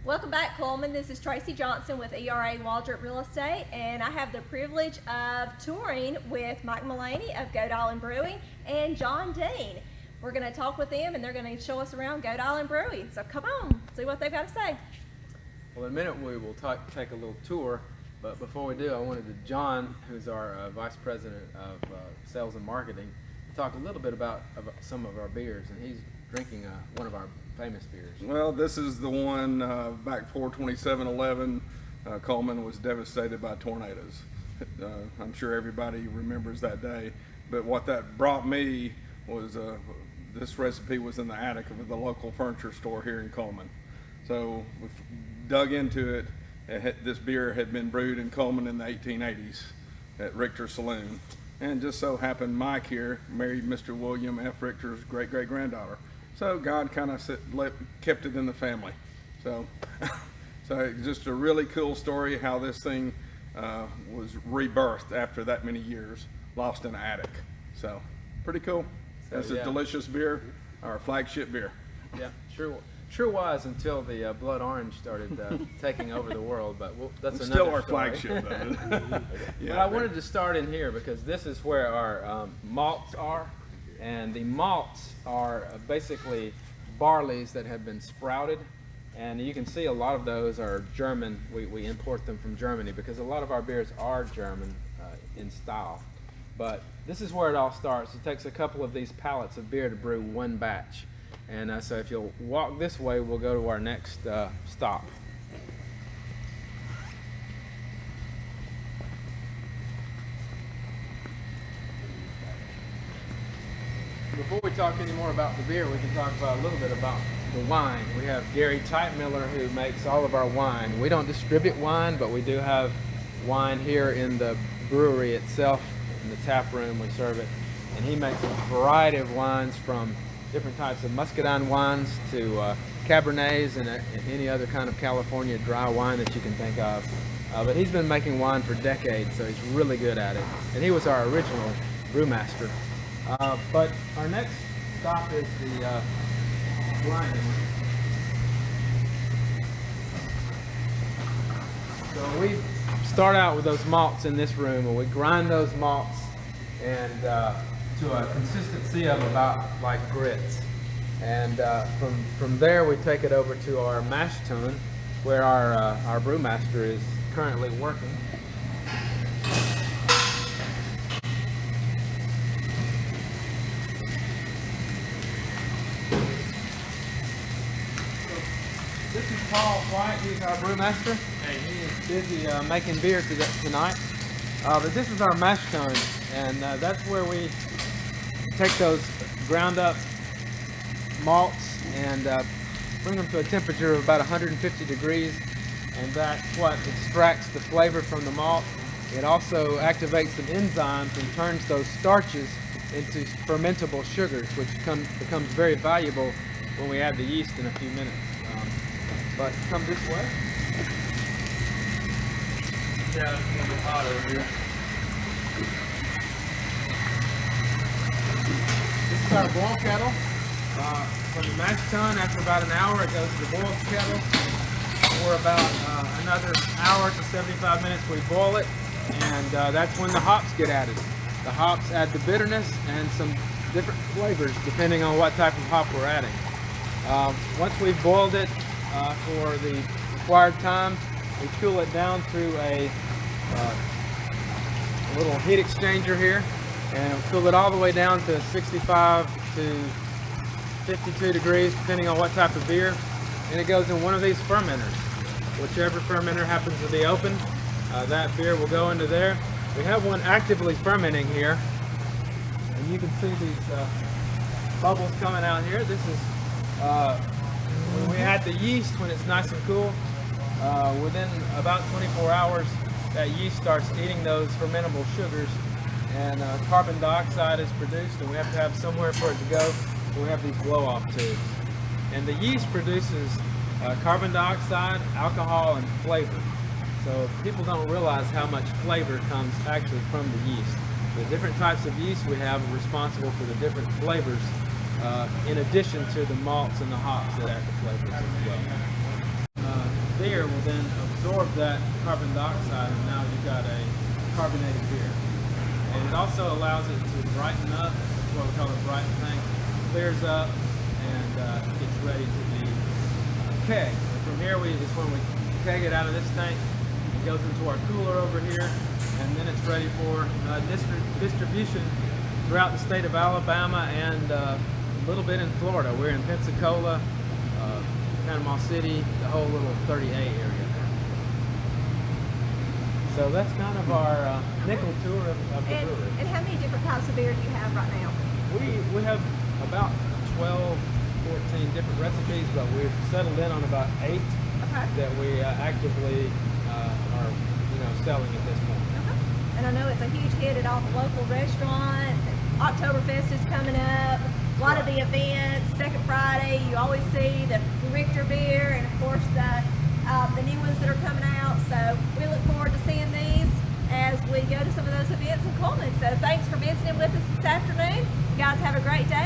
Welcome back, Cullman. This is Tracy Johnson with ERA Waldrop Real Estate, and I have the privilege of touring with Mike Mullaney of Goat Island Brewing and John Dean. We're going to talk with them, and they're going to show us around Goat Island Brewing. So come on, see what they've got to say. Well, in a minute we will take a little tour, but before we do, I wanted John, who's our Vice President of Sales and Marketing, to talk a little bit about some of our beers, and he's drinking one of our famous beers. Well, this is the one back before 2711. Cullman was devastated by tornadoes. I'm sure everybody remembers that day, but what that brought me was this recipe was in the attic of the local furniture store here in Cullman. So we dug into it. This beer had been brewed in Cullman in the 1880s at Richter Saloon, and just so happened Mike here married Mr. William F. Richter's great-great-granddaughter. So God kind of kept it in the family. So, just a really cool story how this thing was rebirthed after that many years, lost in an attic. So, pretty cool. That's a delicious beer, our flagship beer. Yeah, sure was until the blood orange started taking over the world, but that's it's another still our story. flagship, though. Yeah, but I wanted to start in here because this is where our malts are. And the malts are basically barleys that have been sprouted, and you can see a lot of those are German. We import them from Germany because a lot of our beers are German in style. But this is where it all starts. It takes a couple of these pallets of beer to brew one batch. And so if you'll walk this way, we'll go to our next stop. Before we talk any more about the beer, we can talk about a little bit about the wine. We have Gary Miller who makes all of our wine. We don't distribute wine, but we do have wine here in the brewery itself, in the tap room. We serve it, and he makes a variety of wines from different types of muscadine wines to Cabernets and any other kind of California dry wine that you can think of. But he's been making wine for decades, so he's really good at it. And he was our original brewmaster. But our next stop is the grinding. So we start out with those malts in this room, and we grind those malts and to a consistency of about like grits. And from there we take it over to our mash tun, where our brewmaster is currently working. This is Paul White. He's our brewmaster, and he is busy making beer tonight. But this is our mash tun, and that's where we take those ground up malts and bring them to a temperature of about 150 degrees, and that's what extracts the flavor from the malt. It also activates some enzymes and turns those starches into fermentable sugars, which becomes very valuable when we add the yeast in a few minutes. But come this way. Yeah, it's going to be hot over here. This is our boil kettle. From the mash tun, after about an hour, it goes to the boil kettle. For about another hour to 75 minutes, we boil it, and that's when the hops get added. The hops add the bitterness and some different flavors depending on what type of hop we're adding. Once we've boiled it for the required time, we cool it down through a little heat exchanger here, and cool it all the way down to 65 to 52 degrees depending on what type of beer, and it goes in one of these fermenters. Whichever fermenter happens to be open, that beer will go into there. We have one actively fermenting here, and you can see these bubbles coming out here. This is when we add the yeast when it's nice and cool. Within about 24 hours, that yeast starts eating those fermentable sugars, and carbon dioxide is produced, and we have to have somewhere for it to go. So we have these blow-off tubes, and the yeast produces carbon dioxide, alcohol, and flavor. So people don't realize how much flavor comes actually from the yeast. The different types of yeast we have are responsible for the different flavors, in addition to the malts and the hops that add the flavors as well. will then absorb that carbon dioxide, and now you've got a carbonated beer. And it also allows it to brighten up. That's what we call a brighten tank. Clears up and gets ready to be kegged. And from here, is when we keg it out of this tank. It goes into our cooler over here, and then it's ready for distribution throughout the state of Alabama and a little bit in Florida. We're in Pensacola, Panama City, the whole little 30A area there. So that's kind of our nickel tour of the brewery. And how many different types of beer do you have right now? We have about 12, 14 different recipes, but we've settled in on about 8 that we actively are selling at this point. And I know it's a huge hit at all the local restaurants. Oktoberfest is coming up. A lot of the events. Second Friday, you always see the Richter beer, and of course the new ones that are coming out. So we look forward to seeing these as we go to some of those events in Cullman. So thanks for visiting with us this afternoon. You guys have a great day.